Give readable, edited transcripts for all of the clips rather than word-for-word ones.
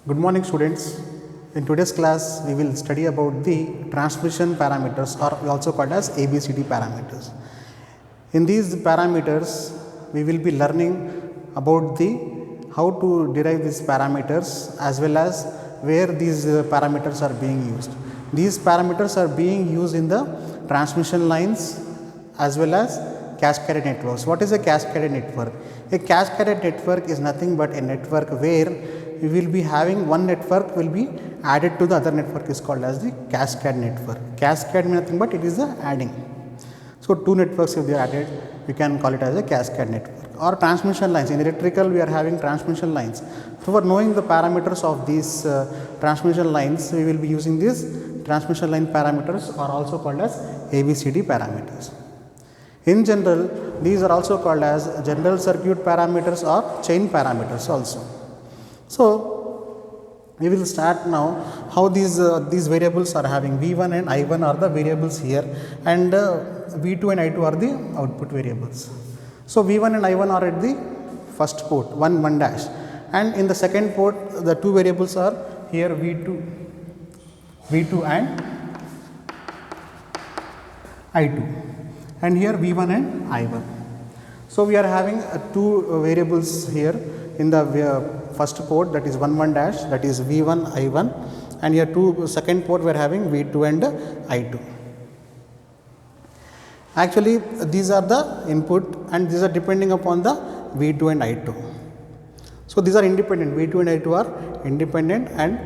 Good morning students. In today's class we will study about the transmission parameters or also called as ABCD parameters. In these parameters we will be learning about the how to derive these parameters as well as where these parameters are being used. These parameters are being used in the transmission lines as well as cascaded networks. What is a cascaded network? A cascaded network is nothing but a network where we will be having one network will be added to the other network is called as the cascade network. Cascade means nothing but it is the adding. So, two networks if they are added, we can call it as a cascade network. Or transmission lines. In electrical we are having transmission lines. So, for knowing the parameters of these transmission lines, we will be using these transmission line parameters are also called as ABCD parameters. In general, these are also called as general circuit parameters or chain parameters also. So, we will start now how these variables are having V1 and I1 are the variables here, and V2 and I2 are the output variables. So, V1 and I1 are at the first port 1 dash, and in the second port the two variables are here V2 and I2, and here V1 and I1. So, we are having two variables here in the first port, that is 1 dash, that is V1 I1, and here second port we are having V2 and I2. Actually these are the input and these are depending upon the V2 and I2. So, these are independent, V2 and I2 are independent and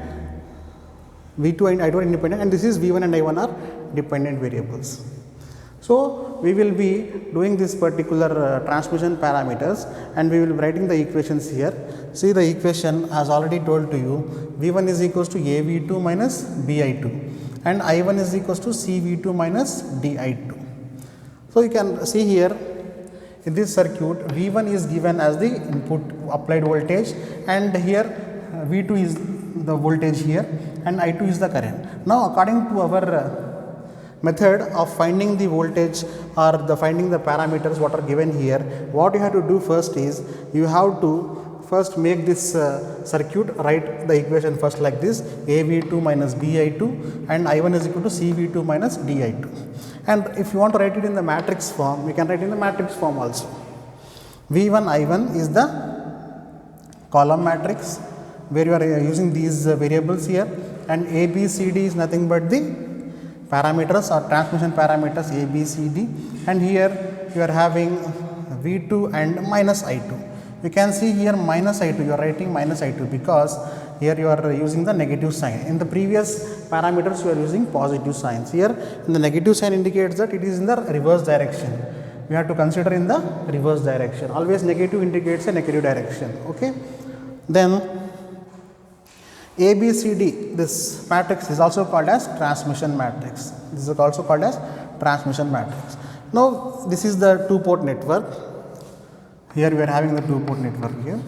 V2 and I2 are independent, and this is V1 and I1 are dependent variables. So, we will be doing this particular transmission parameters and we will be writing the equations here. See, the equation as already told to you, V1 is equals to AV2 minus BI2 and I1 is equals to CV2 minus DI2. So, you can see here in this circuit V1 is given as the input applied voltage, and here V2 is the voltage here and I2 is the current. Now, according to our method of finding the voltage or finding the parameters what are given here, what you have to do first is you have to first make this circuit, write the equation first like this, AV2 minus BI2 and I1 is equal to CV2 minus DI2. And if you want to write it in the matrix form, we can write in the matrix form also. V1 I1 is the column matrix where you are using these variables here, and ABCD is nothing but the parameters or transmission parameters ABCD, and here you are having V2 and minus I2. You can see here minus I2, you are writing minus I2 because here you are using the negative sign. In the previous parameters you are using positive signs. Here in the negative sign indicates that it is in the reverse direction. We have to consider in the reverse direction. Always negative indicates a negative direction. Okay. Then ABCD, this matrix is also called as transmission matrix. This is also called as transmission matrix. Now, this is the two port network. Here we are having the two port network here.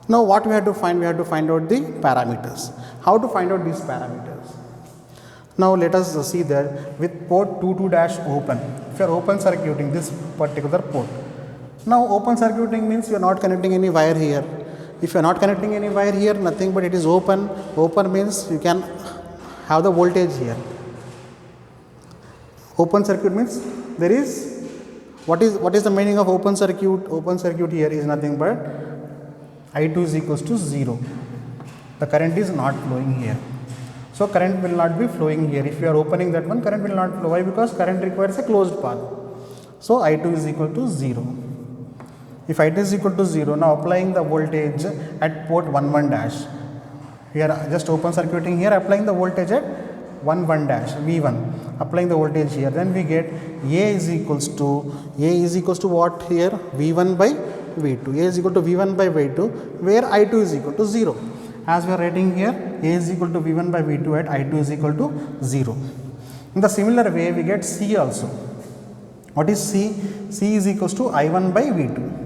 Now, what we have to find? We have to find out the parameters. How to find out these parameters? Now, let us see that with port 22 dash open, if you are open circuiting this particular port. Now, open circuiting means you are not connecting any wire here. If you are not connecting any wire here, nothing but it is open. Open means you can have the voltage here. Open circuit means there is, what is the meaning of open circuit? Open circuit here is nothing but I2 is equals to 0. The current is not flowing here. So, current will not be flowing here. If you are opening that one, current will not flow. Why? Because current requires a closed path. So, I2 is equal to 0. If I2 is equal to 0, now applying the voltage at port 1 dash. We are just open circuiting here, applying the voltage at 1 dash V1, applying the voltage here. Then we get A is equals to what here? V1 by V2. A is equal to V1 by V2, where I2 is equal to 0. As we are writing here, A is equal to V1 by V2 at I2 is equal to 0. In the similar way, we get C also. What is C? C is equals to I1 by V2.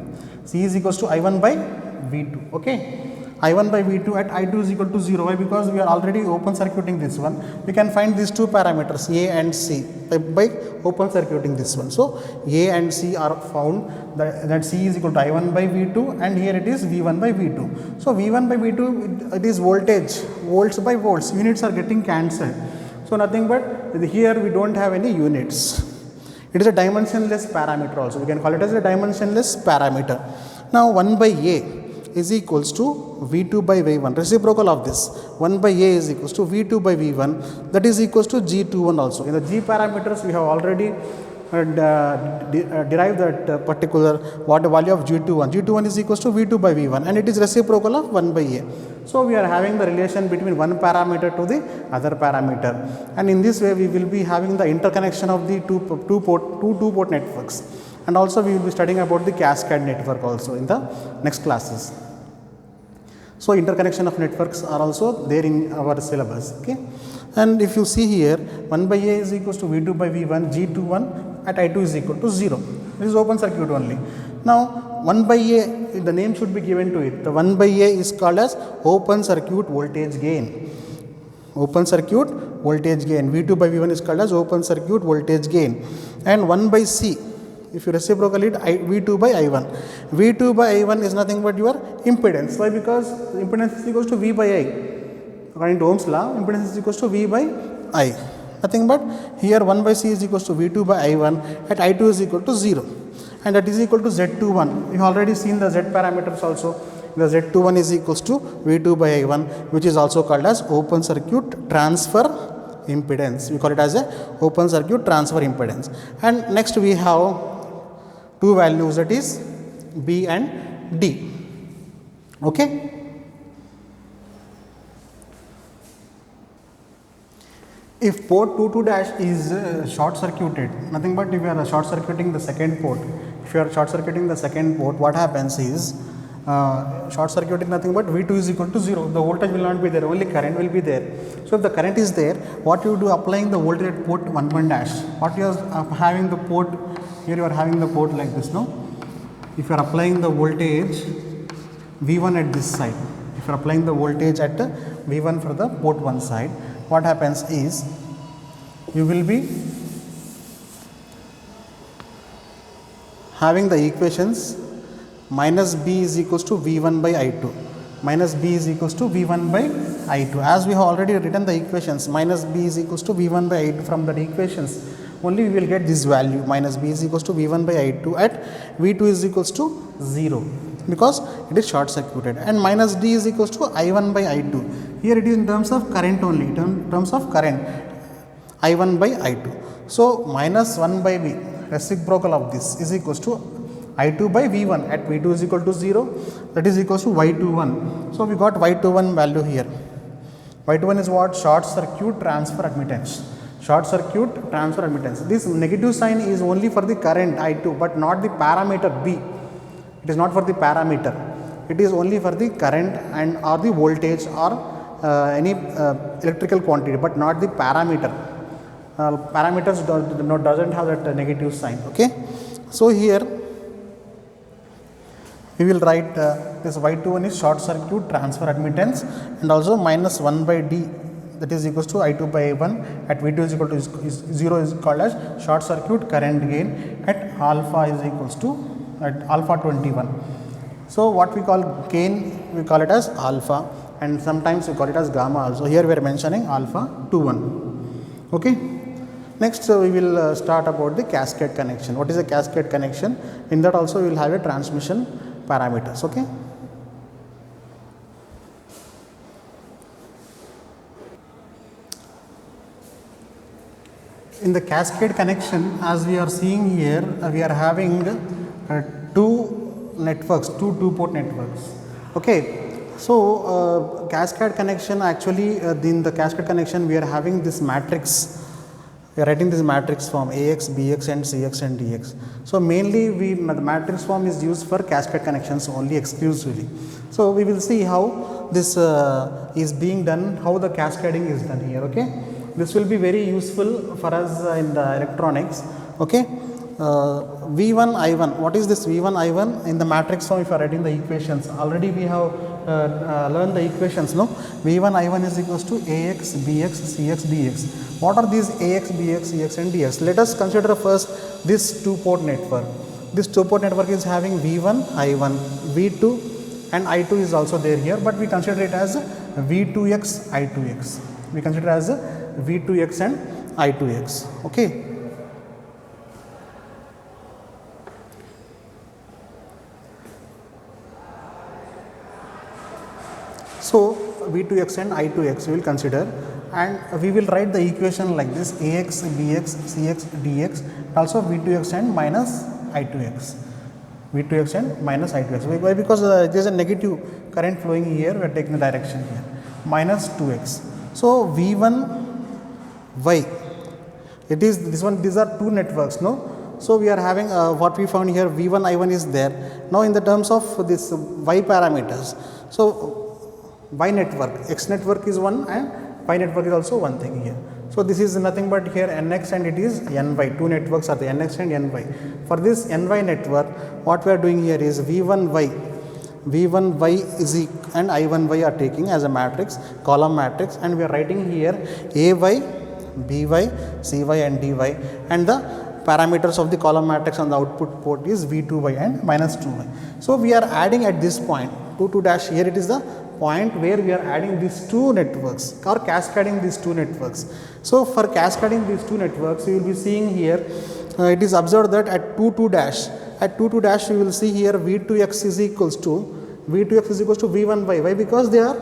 C is equals to I1 by V2. Okay. I1 by V2 at I2 is equal to 0. Why? Because we are already open circuiting this one. We can find these two parameters A and C by open circuiting this one. So A and C are found that C is equal to I1 by V2 and here it is V1 by V2. So V1 by V2 it is voltage, volts by volts, units are getting cancelled. So nothing but here we don't have any units. It is a dimensionless parameter also. We can call it as a dimensionless parameter. Now 1 by A is equals to V2 by V1, reciprocal of this. 1 by A is equals to V2 by V1, that is equals to G21 also. In the G parameters we have already derived that particular value of G21. G21 is equals to V2 by V1 and it is reciprocal of 1 by A. So we are having the relation between one parameter to the other parameter, and in this way we will be having the interconnection of the two port networks, and also we will be studying about the cascade network also in the next classes. So interconnection of networks are also there in our syllabus. Okay, and if you see here 1 by A is equals to V2 by V1, G21 at I2 is equal to 0. This is open circuit only. Now 1 by A, the name should be given to it. The 1 by A is called as open circuit voltage gain. Open circuit voltage gain. V2 by V1 is called as open circuit voltage gain. And 1 by C, if you reciprocal it, V2 by I1. V2 by I1 is nothing but your impedance. Why? Because impedance is equals to V by I. According to Ohm's law, impedance is equals to V by I. Nothing but here 1 by C is equals to V2 by I1 at I2 is equal to 0. And that is equal to Z21. You have already seen the Z parameters also. The Z21 is equals to V2 by I1, which is also called as open circuit transfer impedance. We call it as a open circuit transfer impedance. And next we have two values, that is B and D. Okay. If port 22 dash is short circuited, nothing but if you are short circuiting the second port, if you are short circuiting the second port, what happens is short circuiting nothing but V2 is equal to 0. The voltage will not be there, only current will be there. So if the current is there, what you do, applying the voltage at port 11 dash, what you are having the port, here you are having the port like this, no? If you are applying the voltage V1 at this side, if you are applying the voltage at V1 for the port 1 side, what happens is you will be having the equations minus B is equals to V1 by I2, minus B is equals to V1 by I2. As we have already written the equations, minus B is equals to V1 by I2, from the equations only we will get this value, minus B is equals to V1 by I2 at V2 is equals to 0, because it is short circuited, and minus D is equals to I1 by I2. Here it is in terms of current only, in terms of current, I1 by I2. So minus 1 by V, reciprocal of this, is equals to I2 by V1 at V2 is equal to 0, that is equals to Y21. So we got Y21 value here. Y21 is what? Short circuit transfer admittance. Short circuit transfer admittance. This negative sign is only for the current I2, but not the parameter B. It is not for the parameter. It is only for the current and or the voltage or any electrical quantity, but not the parameter. Parameters doesn't have that negative sign. Okay. So here we will write this Y21 is short circuit transfer admittance, and also minus 1 by D, that is equals to I2 by I1 at V2 is equal to 0 is called as short circuit current gain at alpha is equals to at alpha 21. So what we call gain, we call it as alpha, and sometimes we call it as gamma also. Here we are mentioning alpha 21. Okay. Next we will start about the cascade connection. What is a cascade connection? In that also we will have a transmission parameters. Okay. In the cascade connection, as we are seeing here, we are having two networks, two port networks. Okay. So cascade connection, actually in the cascade connection we are having this matrix. We are writing this matrix form AX, BX and CX and DX. So mainly the matrix form is used for cascade connections only exclusively. So we will see how this is being done, how the cascading is done here. Okay. This will be very useful for us in the electronics. Okay. V1 I1, what is this V1 I1 in the matrix form? If you are writing the equations, already we have learned the equations, no? V1 I1 is equals to Ax Bx Cx dx. What are these Ax Bx Cx and dx? Let us consider first this two port network. This two port network is having V1 I1, V2 and I2 is also there here, but we consider it as V2x I2x. We consider as V2x and I2x. Okay. So V2x and I2x we will consider, and we will write the equation like this: Ax Bx Cx dx, also V2x and minus I2x. V2x and minus I2x. Why? Because there is a negative current flowing here, we are taking the direction here, minus 2x. So V1y, it is this one, these are two networks, no? So we are having what we found here, V1 I1 is there. Now in the terms of this y parameters, so y network, x network is one and y network is also one thing here. So this is nothing but here nx and it is ny, two networks are the nx and ny. For this ny network, what we are doing here is V1y is and I1y are taking as a matrix, column matrix, and we are writing here ay, by, cy and dy, and the parameters of the column matrix on the output port is V2y and minus 2y. So we are adding at this point 2 dash, here it is the point where we are adding these two networks or cascading these two networks. So for cascading these two networks, you will be seeing here, it is observed that at 2 dash, you will see here V2x is equals to V1y. Why? Because they are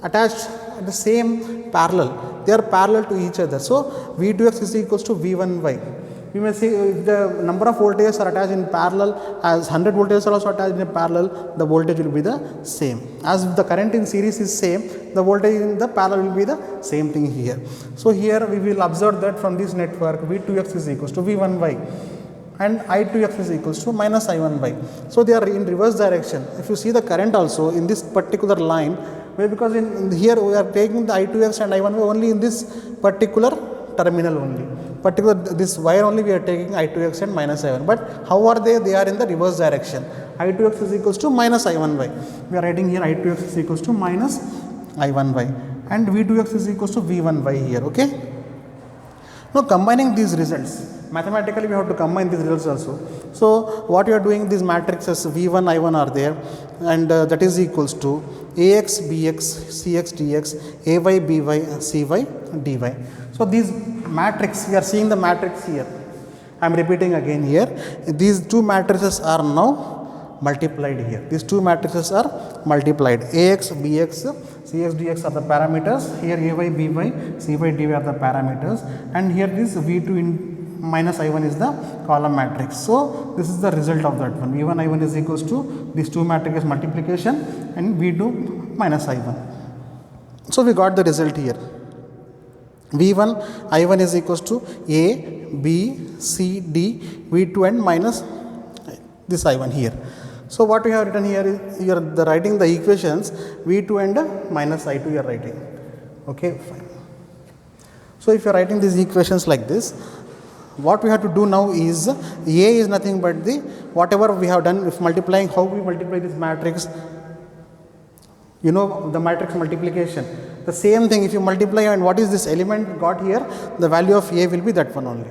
attached at the same parallel, they are parallel to each other. So V2x is equals to V1y. We may see if the number of voltages are attached in parallel, as 100 voltages are also attached in parallel, the voltage will be the same. As the current in series is same, the voltage in the parallel will be the same thing here. So here we will observe that from this network V2x is equals to V1y and I2x is equals to minus I1y. So they are in reverse direction. If you see the current also in this particular line, why? Because in here we are taking the I2x and I1y only in this particular terminal only. This wire only we are taking I2x and minus I1, but how are they? They are in the reverse direction. I2x is equals to minus I1y. We are writing here I2x is equals to minus I1y and V2x is equals to V1y here. Okay. Now combining these results, mathematically we have to combine these results also. So what you are doing, these matrices V1 I1 are there, and that is equals to Ax Bx Cx dx, Ay By Cy dy. So these matrix, we are seeing the matrix here. I am repeating again here. These two matrices are now multiplied here. These two matrices are multiplied. Ax Bx Cx dx are the parameters. Here Ay By Cy dy are the parameters, and here this V2 in minus I1 is the column matrix. So this is the result of that one. V1 I1 is equals to these two matrices multiplication and V2 minus I1. So we got the result here. V1 I1 is equals to A, B, C, D, V2 and minus this I1 here. So what we have written here is you are writing the equations V2 and minus I2 you are writing. Okay, fine. So if you are writing these equations like this, what we have to do now is A is nothing but the whatever we have done. If multiplying, how we multiply this matrix, you know the matrix multiplication. The same thing, if you multiply and what is this element got here, the value of A will be that one only.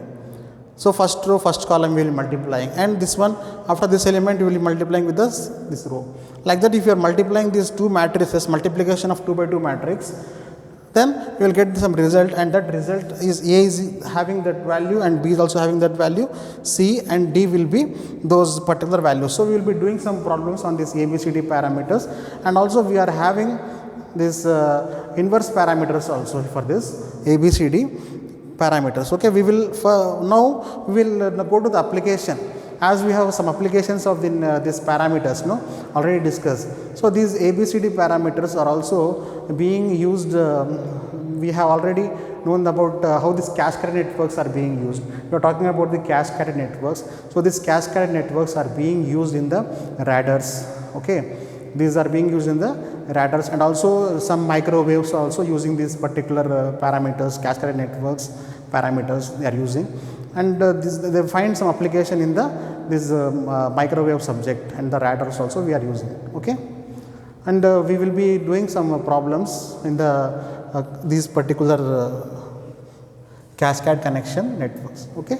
So first row, first column we will multiplying, and this one after this element we will be multiplying with this row. Like that, if you are multiplying these two matrices, multiplication of 2 by 2 matrix, then you will get some result, and that result is A is having that value and B is also having that value, C and D will be those particular values. So we will be doing some problems on this ABCD parameters, and also we are having this inverse parameters also for this ABCD parameters. Okay, we will now we will go to the application, as we have some applications of these parameters already discussed. So these ABCD parameters are also being used. We have already known about how these cascaded networks are being used. We are talking about the cascaded networks. So these cascaded networks are being used in the radars. Okay, these are being used in the radars, and also some microwaves are also using these particular parameters, cascaded networks parameters they are using. and they find some application in the this microwave subject and the radars also we are using. Okay, and we will be doing some problems in the these particular cascade connection networks. Okay.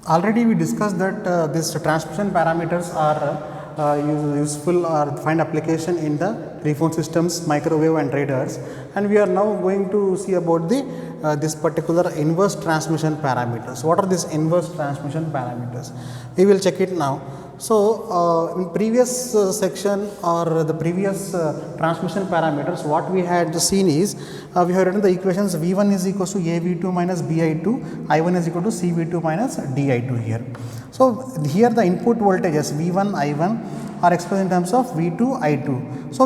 Already we discussed that these transmission parameters are useful or find application in the telephone systems, microwave and radars, and we are now going to see about the this particular inverse transmission parameters. What are these inverse transmission parameters? We will check it now. So, in previous section or the previous transmission parameters, what we had seen is we have written the equations V1 is equals to AV2 minus BI2, I1 is equal to CV2 minus DI2 here. So, here the input voltages V1, I1 are expressed in terms of V2, I2. So,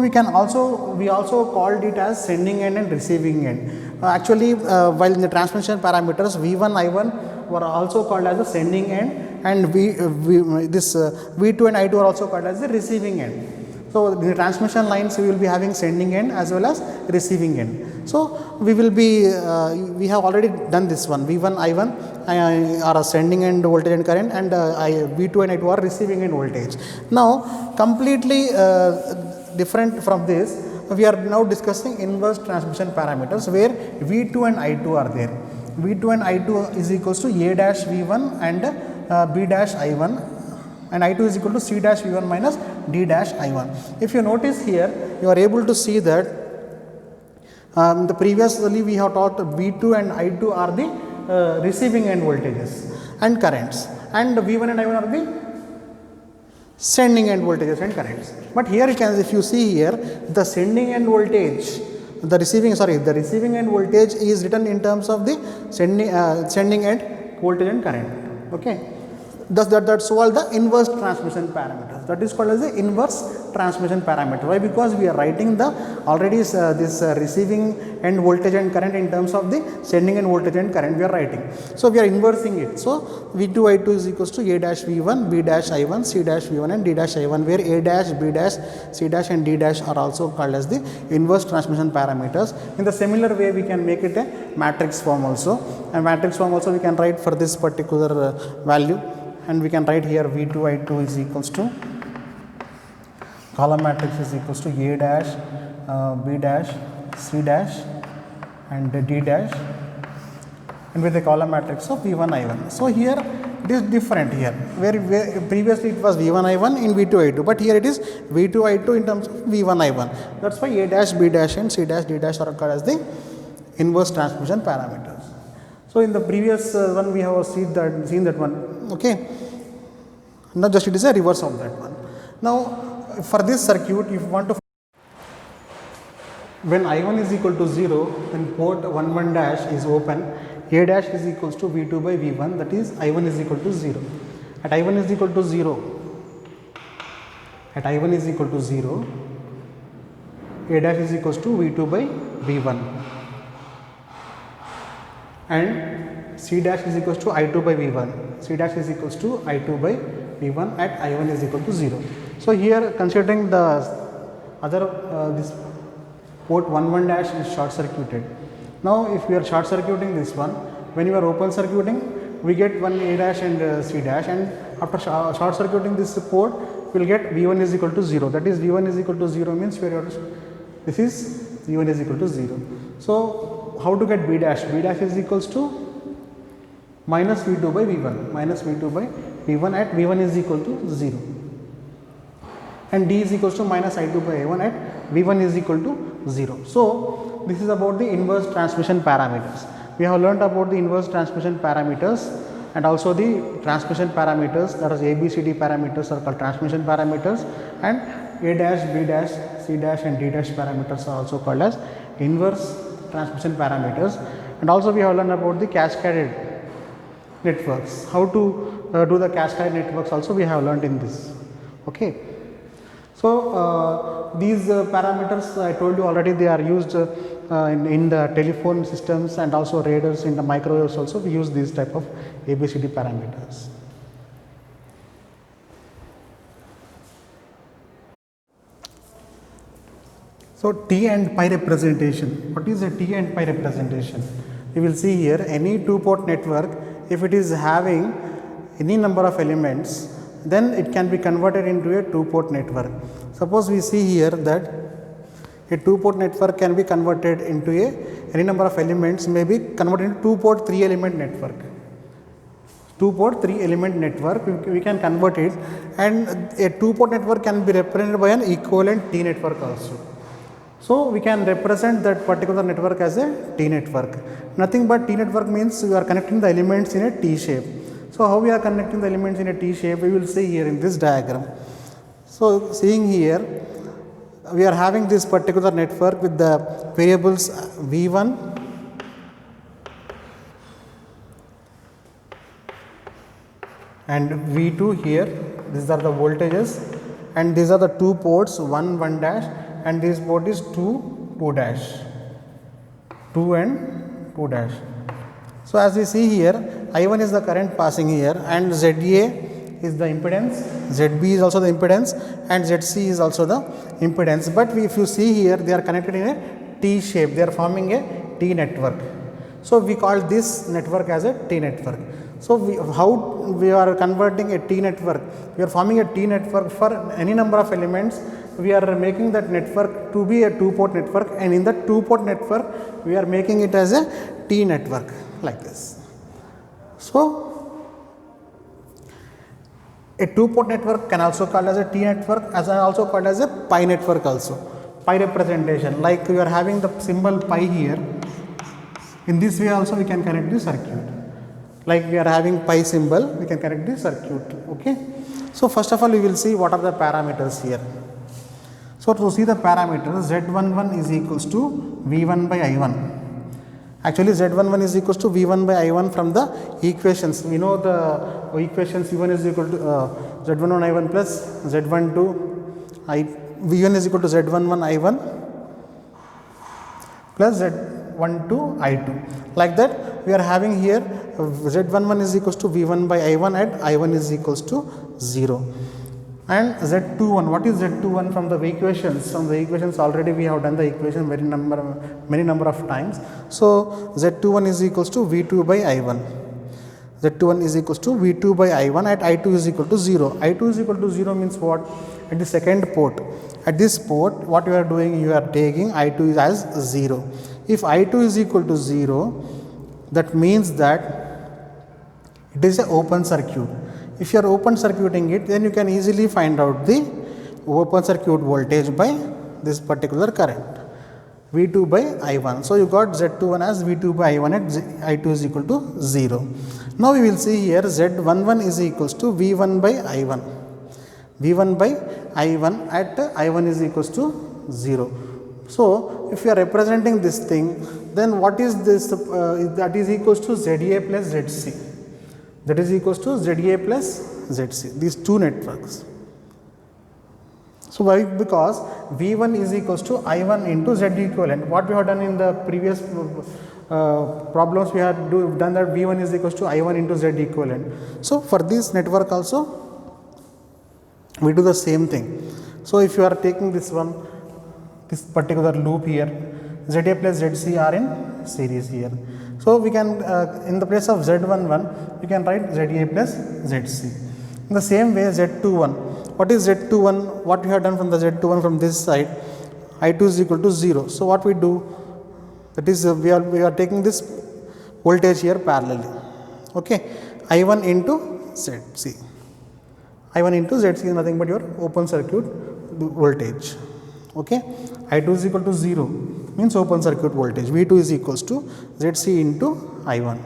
we also called it as sending end and receiving end. Actually, while in the transmission parameters V1, I1 were also called as the sending end, and V2 and I2 are also called as the receiving end. So, in the transmission lines we will be having sending end as well as receiving end. So, we will be we have already done this one, V1, I1 are a sending end voltage and current, and V2 and I2 are receiving end voltage. Now, completely different from this, we are now discussing inverse transmission parameters where V2 and I2 are there. V2 and I2 is equals to A dash V1 and B dash I1, and I2 is equal to C dash V1 minus D dash I1. If you notice here, you are able to see that the previously we have taught V2 and I2 are the receiving end voltages and currents, and V1 and I1 are the sending end voltages and currents. But here if you see here, the sending end voltage, the receiving end voltage is written in terms of the sending end voltage and current. Okay. That's called the inverse transmission parameters. That is called as the inverse transmission parameter. Why? Because we are writing the already this receiving end voltage and current in terms of the sending end voltage and current we are writing. So, we are inversing it. So, V2 I2 is equals to A dash V1, B dash I1, C dash V1 and D dash I1, where A dash, B dash, C dash and D dash are also called as the inverse transmission parameters. In the similar way, we can make it a matrix form also, and matrix form also we can write for this particular value. And we can write here V2 I2 is equals to column matrix is equals to A dash, B dash, C dash and D dash, and with the column matrix of V1 I1. So, here it is different here, where previously it was V1 I1 in V2 I2, but here it is V2 I2 in terms of V1 I1. That is why A dash, B dash and C dash, D dash are called as the inverse transmission parameters. So, in the previous one we have seen that one. Okay. Now, just it is a reverse of that one. Now, for this circuit, if you want to, when I1 is equal to 0, then port 1 dash is open, A dash is equals to V2 by V1, that is I1 is equal to 0. At I1 is equal to 0, A dash is equals to V2 by V1, and C dash is equals to I2 by V1, C dash is equals to I2 by V1 at I1 is equal to 0. So, here considering the other this port 1 dash is short circuited. Now, if we are short circuiting this one, when you are open circuiting, we get one A dash and C dash, and after short circuiting this port, we will get V1 is equal to 0. That is V1 is equal to 0 means this is V1 is equal to 0. So, how to get B dash? B dash is equals to minus V2 by V1, at V1 is equal to 0, and D is equals to minus I2 by I1 at V1 is equal to 0. So, this is about the inverse transmission parameters. We have learnt about the inverse transmission parameters and also the transmission parameters, that is ABCD parameters are called transmission parameters, and A dash, B dash, C dash and D dash parameters are also called as inverse transmission parameters. And also we have learned about the cascaded networks. How to do the cascade networks also we have learned in this. Okay. So, these parameters I told you already, they are used in the telephone systems and also radars, in the microwaves also we use these type of ABCD parameters. So T and pi representation. What is a T and pi representation? You will see here any two-port network, if it is having any number of elements, then it can be converted into a two-port network. Suppose we see here that a two-port network can be converted into any number of elements, may be converted into two-port 3-element network. Two-port 3-element network, we can convert it, and a two-port network can be represented by an equivalent T network also. So we can represent that particular network as a T network. Nothing but T network means we are connecting the elements in a T shape. So how we are connecting the elements in a T shape, we will see here in this diagram. So seeing here, we are having this particular network with the variables V1 and V2 here. These are the voltages, and these are the two ports, 1 1 dash, and this port is 2 2 dash, 2 and 2 dash. So as we see here, I1 is the current passing here, and ZA is the impedance, ZB is also the impedance, and ZC is also the impedance. But if you see here, they are connected in a T shape, they are forming a T network. So we call this network as a T network. So how we are converting a T network? We are forming a T network for any number of elements. We are making that network to be a two-port network, and in that two-port network, we are making it as a T network like this. So a two-port network can also called as a T network, as also called as a pi network also. Pi representation, like we are having the symbol pi here. In this way also we can connect the circuit. Like we are having pi symbol, we can connect the circuit. Okay. So first of all, we will see what are the parameters here. So to see the parameters, Z11 is equals to V1 by I1. Actually, Z11 is equals to V1 by I1 from the equations. We know the equations. V1 is equal to Z11 I1 plus Z12 V1 is equal to Z11 I1 plus Z12 I2. Like that, we are having here Z11 is equals to V1 by I1 and I1 is equals to 0. And Z21, what is Z21 from the equations? From the equations already we have done the equation many number of times. So Z21 is equals to V2 by I1. Z21 is equals to V2 by I1 at I2 is equal to 0. I2 is equal to 0 means what? At the second port. At this port, what you are doing, you are taking I2 is as 0. If I2 is equal to 0, that means that it is an open circuit. If you are open circuiting it, then you can easily find out the open circuit voltage by this particular current, V2 by I1. So you got Z21 as V2 by I1 at I2 is equal to 0. Now we will see here Z11 is equals to V1 by I1. V1 by I1 at I1 is equals to 0. So if you are representing this thing, then what is this? That is equals to ZA plus ZC. That is equals to ZA plus ZC, these two networks. So why? Because V1 is equals to I1 into Z equivalent. What we have done in the previous problems, we have done that V1 is equals to I1 into Z equivalent. So for this network also, we do the same thing. So if you are taking this one, this particular loop here, ZA plus ZC are in series here. So we can, in the place of Z11, we can write ZA plus ZC. In the same way, Z21. What is Z21? What we have done from the Z21 from this side, I2 is equal to 0. So what we do, that is we are taking this voltage here parallelly. Okay, I1 into ZC. I1 into ZC is nothing but your open circuit voltage. Okay, I2 is equal to 0 means open circuit voltage. V2 is equals to ZC into I1.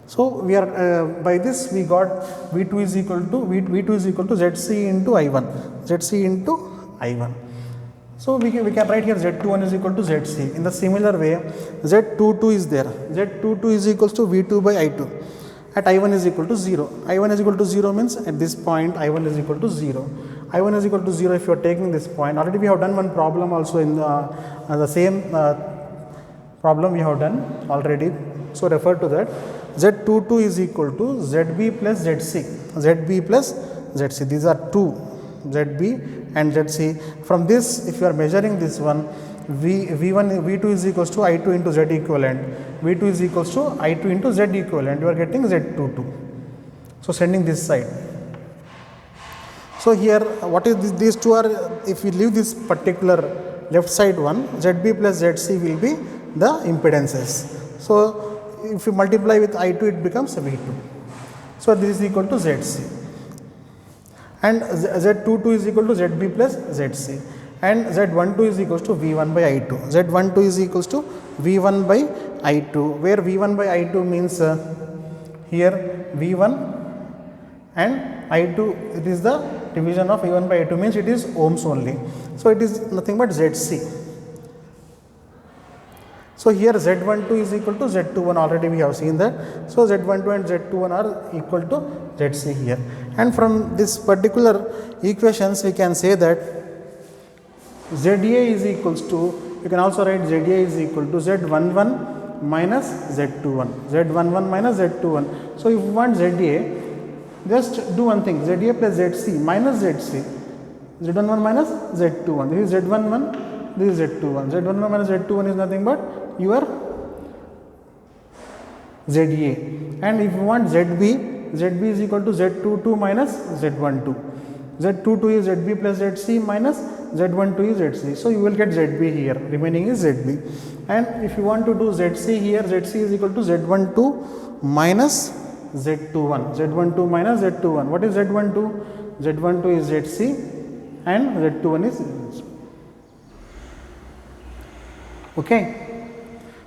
So we are by this we got V2 is equal to ZC into I1, ZC into I1. So we can write here Z21 is equal to ZC. In the similar way, Z22 is there. Z22 is equals to V2 by I2 at I1 is equal to 0. I1 is equal to 0 means at this point I1 is equal to 0. I1 is equal to 0 if you are taking this point. Already we have done one problem also in the same problem we have done already. So refer to that. Z22 is equal to ZB plus ZC. ZB plus ZC. These are two, ZB and ZC. From this, if you are measuring this one, V1 V2 is equals to I2 into Z equivalent, V2 is equals to I2 into Z equivalent, you are getting Z22. So sending this side. So here what is this, these two are, if we leave this particular left side one, ZB plus ZC will be the impedances. So if you multiply with I2 it becomes V2. So this is equal to ZC, and Z22 is equal to ZB plus ZC, and Z12 is equals to V1 by I2. Z12 is equals to V1 by I2, where V1 by I2 means here V1 and I2, it is the division of V1 by I2, means it is ohms only. So it is nothing but ZC. So here Z12 is equal to Z21, already we have seen that. So Z12 and Z21 are equal to ZC here. And from this particular equations we can say that ZA is equals to, you can also write ZA is equal to Z11 minus Z21, Z11 minus Z21. So if you want ZA, just do one thing, ZA plus ZC minus ZC, Z11 minus Z21, this is Z11, this is Z21, Z11 minus Z21 is nothing but your ZA. And if you want ZB, ZB is equal to Z22 minus Z12, Z22 is ZB plus ZC minus Z12 is ZC. So you will get ZB here, remaining is ZB. And if you want to do ZC here, ZC is equal to Z12 minus Z21, Z12 minus Z21. What is Z12? Z12 is ZC and Z21 is ZC. Okay.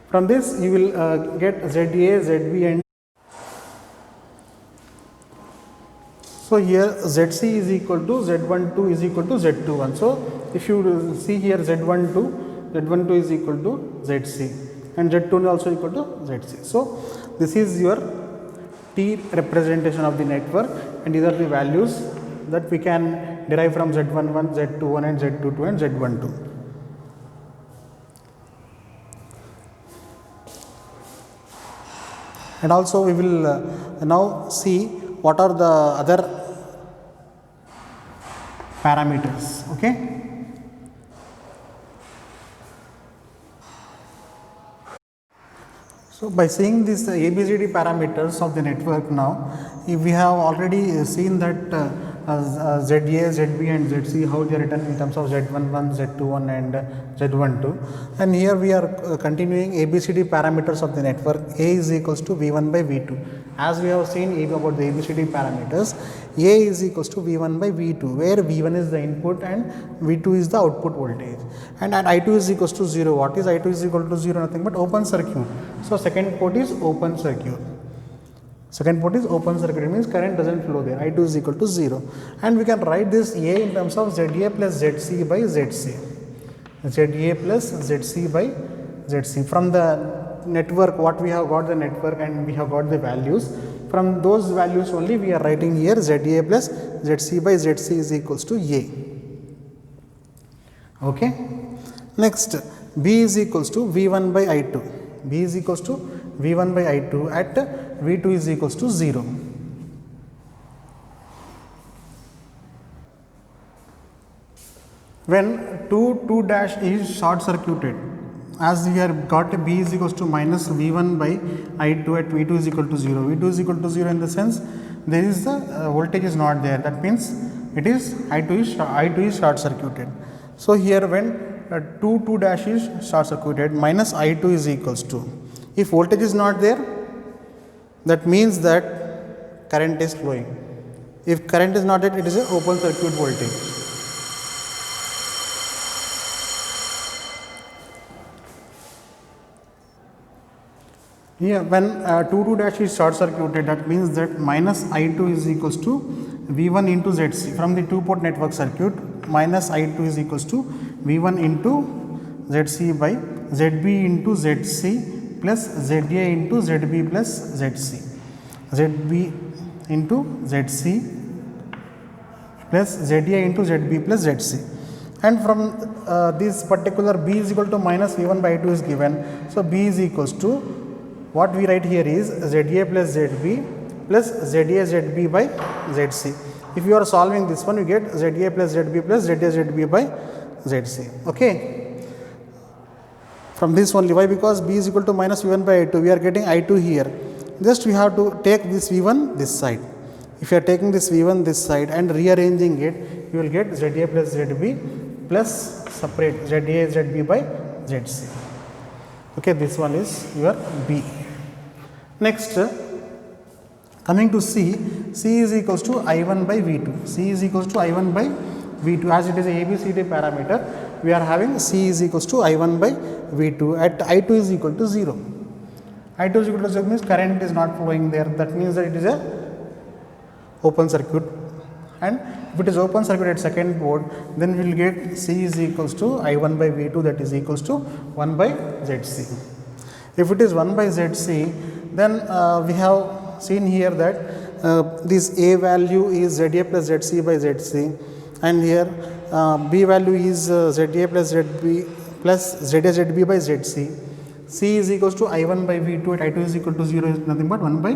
From this you will get ZA, ZB, and so here ZC is equal to Z12 is equal to Z21. So if you see here Z12 is equal to ZC and Z2 is also equal to ZC. So this is your T representation of the network, and these are the values that we can derive from Z11, Z21 and Z22 and Z12. And also we will now see what are the other parameters. Okay. So by seeing these ABCD parameters of the network now, if we have already seen that ZA, ZB and ZC, how they are written in terms of Z11, Z21 and Z12, and here we are continuing ABCD parameters of the network. A is equals to V1 by V2. As we have seen about the ABCD parameters, A is equals to V1 by V2, where V1 is the input and V2 is the output voltage, and at I2 is equals to 0. What is I2 is equal to 0? Nothing but open circuit. So second port is open circuit. Second port is open circuit, means current doesn't flow there. I2 is equal to 0, and we can write this A in terms of ZA plus ZC by ZC. ZA plus ZC by ZC. From the network, what we have got the network and we have got the values. From those values only we are writing here ZA plus ZC by ZC is equals to A. Okay. Next, B is equals to V1 by I2. B is equals to V1 by I2 at V2 is equals to 0. When 2 dash is short circuited, as we have got B is equals to minus V1 by I2 at V2 is equal to 0. V2 is equal to 0 in the sense there is the voltage is not there. That means it is I2 is short circuited. So here when 2 dash is short circuited, minus I2 is equals to, if voltage is not there, that means that current is flowing. If current is not there, it is an open circuit voltage. Here when 2 dash is short circuited, that means that minus I2 is equals to V1 into ZC. From the 2 port network circuit, minus I2 is equals to V1 into ZC by ZB into ZC plus ZA into ZB plus ZC. ZB into ZC plus ZA into ZB plus ZC. And from this particular B is equal to minus V1 by I2 is given. So B is equals to, what we write here is ZA plus ZB plus ZA ZB by ZC. If you are solving this one, you get ZA plus ZB plus ZA ZB by ZC. Okay. from this only. Why? Because b is equal to minus v1 by I2. We are getting I2 here. Just we have to take this v1 this side. If you are taking this v1 this side and rearranging it, you will get Za plus Zb plus separate Za Zb by Zc. Okay, this one is your B. Next, coming to C, C is equals to I1 by V2. C is equals to I1 by V2. As it is a ABCD parameter, we are having C is equals to I1 by V2 at I2 is equal to 0. I2 is equal to 0 means current is not flowing there. That means that it is a open circuit. And if it is open circuit at second port, then we will get C is equals to I1 by V2, that is equals to 1 by Zc. If it is 1 by Zc, then we have seen here that this A value is Za plus Zc by Zc, and here B value is Za plus Zb plus Zb by Zc. C is equals to I1 by V2 at I2 is equal to 0 is nothing but 1 by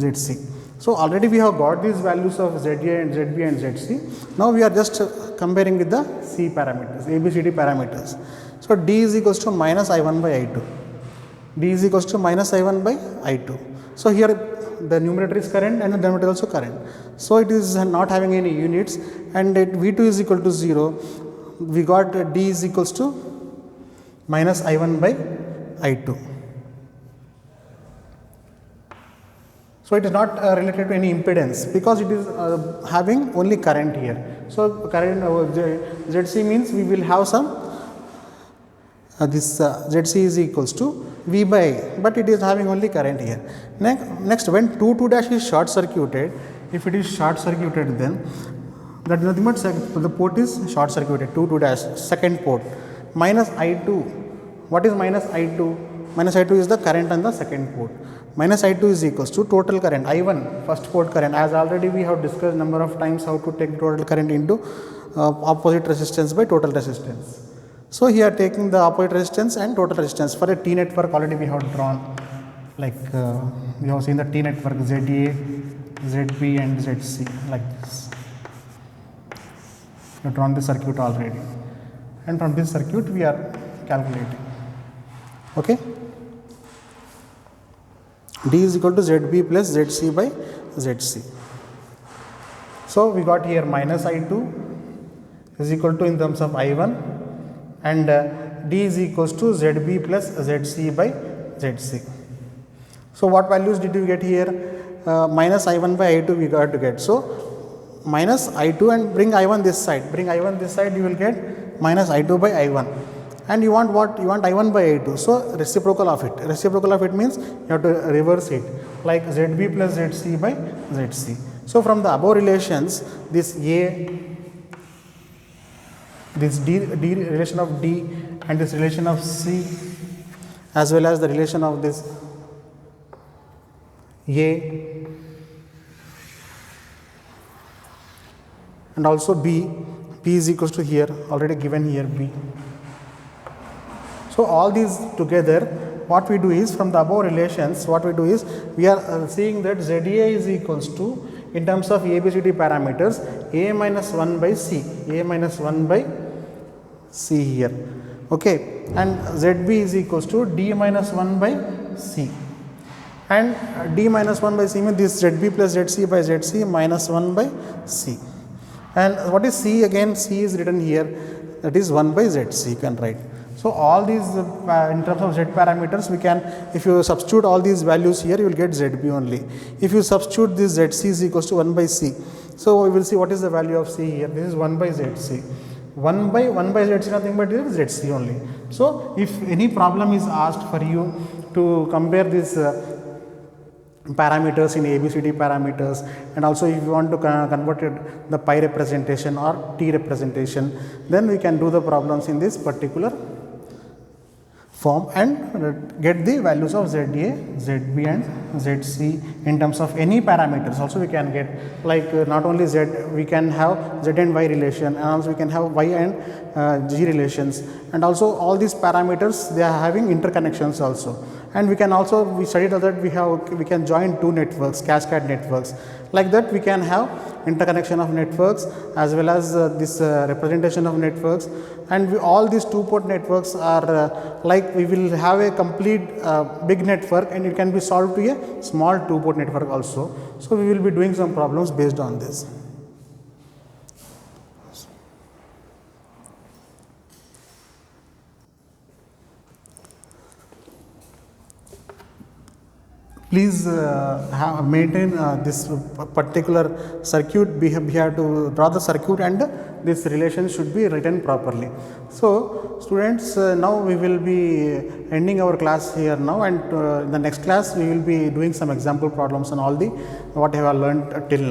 Zc. So already we have got these values of Za and Zb and Zc. Now we are just comparing with the C parameters, ABCD parameters. So D is equals to minus I1 by I2. D is equals to minus I1 by I2. So here the numerator is current and the denominator also current. So it is not having any units, and at V2 is equal to 0. We got D is equals to minus I1 by I2. So it is not related to any impedance because it is having only current here. So current Zc means we will have some this Zc is equals to V by I, but it is having only current here. Next, when 2 dash is short circuited, if it is short circuited, then that is nothing but the port is short circuited, 2 dash second port. Minus I2. What is minus I2? Minus I2 is the current on the second port. Minus I2 is equals to total current I1, first port current, as already we have discussed number of times how to take total current into opposite resistance by total resistance. So here taking the opposite resistance and total resistance for a T network already we have drawn, like we have seen the T network Za, Zb and Zc like this. We have drawn the circuit already, and from this circuit we are calculating. Okay. D is equal to Zb plus Zc by Zc. So we got here minus I2 is equal to in terms of I1, and D is equals to Zb plus Zc by Zc. So what values did you get here? Minus I1 by I2 we got to get. So minus I2 and bring I1 this side. Bring I1 this side, you will get minus I2 by I1. And you want what? You want I1 by I2. So reciprocal of it. Reciprocal of it means you have to reverse it, like Zb plus Zc by Zc. So from the above relations, this A, this D relation of D and this relation of C, as well as the relation of this A and also B is equals to here, already given here B. So all these together, what we do is from the above relations, what we do is we are seeing that Za is equals to, in terms of ABCD parameters, A minus 1 by C, A minus 1 by C here, okay, and Zb is equals to D minus 1 by C, and D minus 1 by C means this Zb plus Zc by Zc minus 1 by C. And what is C again? C is written here, that is 1 by Zc, you can write. So all these in terms of Z parameters, we can, if you substitute all these values here, you will get Zb only. If you substitute this Zc is equals to 1 by C, so we will see what is the value of C here. This is 1 by Zc. 1 by Zc nothing but is Zc only. So if any problem is asked for you to compare these parameters in ABCD parameters, and also if you want to convert it the pi representation or T representation, then we can do the problems in this particular form and get the values of Za, Zb and Zc in terms of any parameters. Also we can get, like not only Z, we can have Z and Y relation, and also we can have Y and G relations, and also all these parameters they are having interconnections also, And we can also, we studied that we can join two networks, cascade networks. Like that we can have interconnection of networks as well as this representation of networks, and all these two port networks are like we will have a complete big network, and it can be solved to a small two port network also. So we will be doing some problems based on this. Please maintain this particular circuit. We have to draw the circuit, and this relation should be written properly. So students, now we will be ending our class here now, and in the next class we will be doing some example problems on all the what I have learned till now.